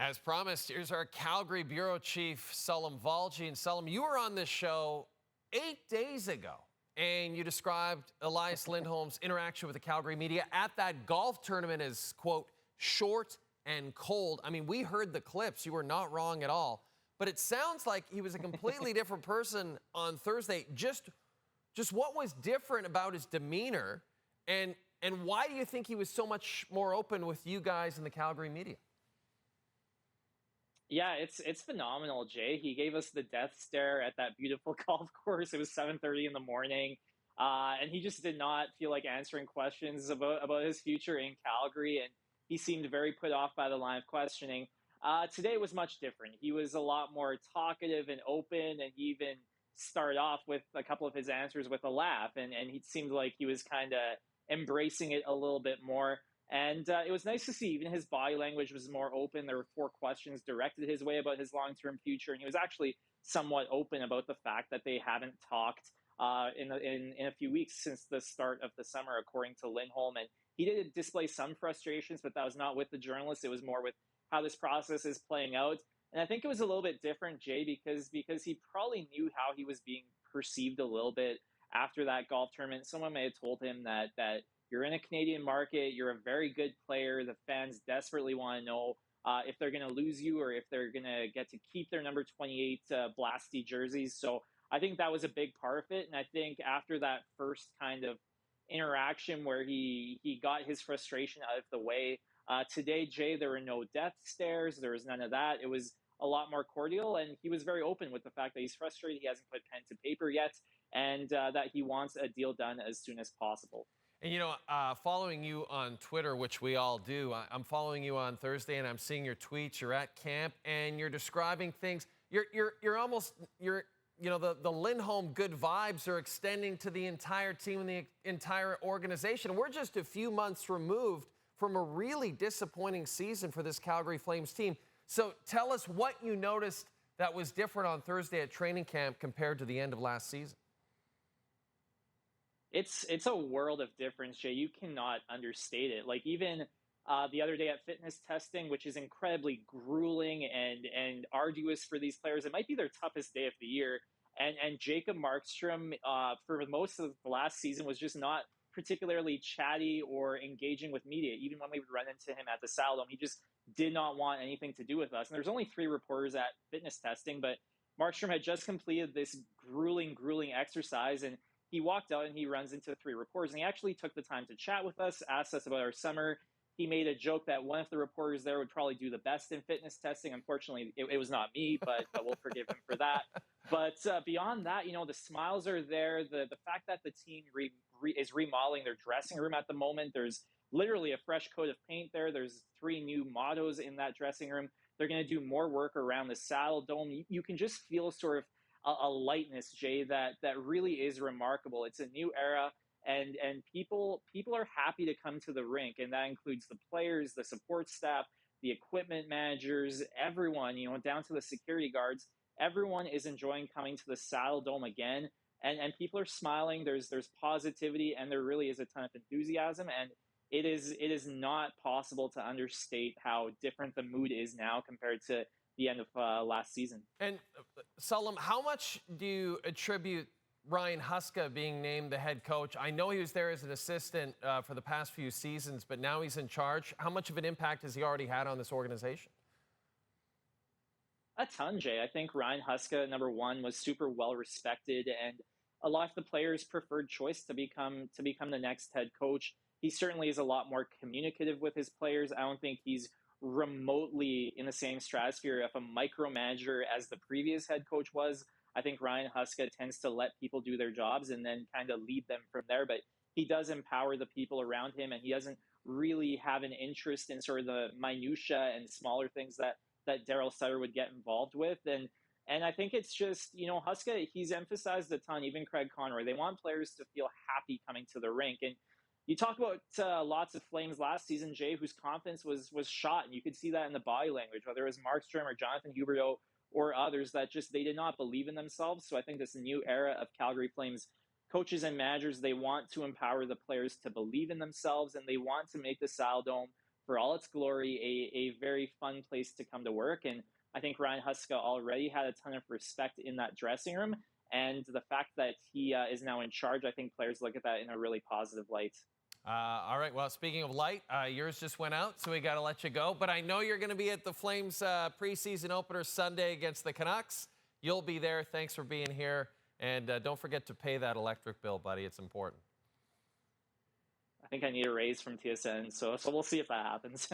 As promised, here's our Calgary Bureau Chief, Salim Valji. And Salim, you were on this show 8 days ago, and you described Elias Lindholm's interaction with the Calgary media at that golf tournament as, quote, short and cold. I mean, we heard the clips. You were not wrong at all. But it sounds like he was a completely different person on Thursday. Just what was different about his demeanor, and why do you think he was so much more open with you guys in the Calgary media? Yeah, it's phenomenal, Jay. He gave us the death stare at that beautiful golf course. It was 7:30 in the morning, and he just did not feel like answering questions about his future in Calgary, and he seemed very put off by the line of questioning. Today was much different. He was a lot more talkative and open, and he even started off with a couple of his answers with a laugh, and he seemed like he was kind of embracing it a little bit more. And it was nice to see even his body language was more open. There were 4 questions directed his way about his long-term future, and he was actually somewhat open about the fact that they haven't talked in a few weeks since the start of the summer, according to Lindholm. And he did display some frustrations, but that was not with the journalists. It was more with how this process is playing out. And I think it was a little bit different, Jay, because he probably knew how he was being perceived a little bit after that golf tournament. Someone may have told him that you're in a Canadian market. You're a very good player. The fans desperately want to know if they're going to lose you or if they're going to get to keep their number 28 Blasty jerseys. So I think that was a big part of it. And I think after that first kind of interaction where he got his frustration out of the way, today, Jay, there were no death stares. There was none of that. It was a lot more cordial. And he was very open with the fact that he's frustrated. He hasn't put pen to paper yet, and that he wants a deal done as soon as possible. And, following you on Twitter, which we all do, I'm following you on Thursday, and I'm seeing your tweets. You're at camp, and you're describing things. The Lindholm good vibes are extending to the entire team and the entire organization. We're just a few months removed from a really disappointing season for this Calgary Flames team. So tell us what you noticed that was different on Thursday at training camp compared to the end of last season. It's a world of difference, Jay. You cannot understate it. Like even the other day at fitness testing, which is incredibly grueling and arduous for these players. It might be their toughest day of the year. And Jacob Markstrom, for most of the last season, was just not particularly chatty or engaging with media. Even when we would run into him at the Saddledome, he just did not want anything to do with us. And there's only 3 reporters at fitness testing, but Markstrom had just completed this grueling exercise, and he walked out and he runs into 3 reporters, and he actually took the time to chat with us, asked us about our summer. He made a joke that one of the reporters there would probably do the best in fitness testing. Unfortunately, it was not me, but we'll forgive him for that. But beyond that, the smiles are there. The fact that the team is remodeling their dressing room at the moment. There's literally a fresh coat of paint there. There's 3 new mottos in that dressing room. They're going to do more work around the Saddledome. You can just feel sort of a lightness, Jay, that really is remarkable. It's a new era, and people are happy to come to the rink, and that includes the players, the support staff, the equipment managers, everyone, down to the security guards. Everyone is enjoying coming to the Saddledome again, and people are smiling. There's positivity, and there really is a ton of enthusiasm, and it is not possible to understate how different the mood is now compared to the end of last season. And Salim, how much do you attribute Ryan Huska being named the head coach? I know he was there as an assistant for the past few seasons, but now he's in charge. How much of an impact has he already had on this organization? A ton, Jay. I think Ryan Huska, number one, was super well respected, and a lot of the players' preferred choice to become the next head coach. He certainly is a lot more communicative with his players. I don't think he's remotely in the same stratosphere of a micromanager as the previous head coach was. I think Ryan Huska tends to let people do their jobs and then kind of lead them from there. But he does empower the people around him, and he doesn't really have an interest in sort of the minutia and smaller things that Daryl Sutter would get involved with. And I think it's just, Huska, he's emphasized a ton, even Craig Conroy. They want players to feel happy coming to the rink. And you talk about lots of Flames last season, Jay, whose confidence was shot, and you could see that in the body language, whether it was Markstrom or Jonathan Huberdeau or others, that just they did not believe in themselves. So I think this new era of Calgary Flames coaches and managers, they want to empower the players to believe in themselves, and they want to make the Saddledome for all its glory, a very fun place to come to work. And I think Ryan Huska already had a ton of respect in that dressing room. And the fact that he is now in charge, I think players look at that in a really positive light. All right. Well, speaking of light, yours just went out, so we got to let you go. But I know you're going to be at the Flames preseason opener Sunday against the Canucks. You'll be there. Thanks for being here. And don't forget to pay that electric bill, buddy. It's important. I think I need a raise from TSN, so we'll see if that happens.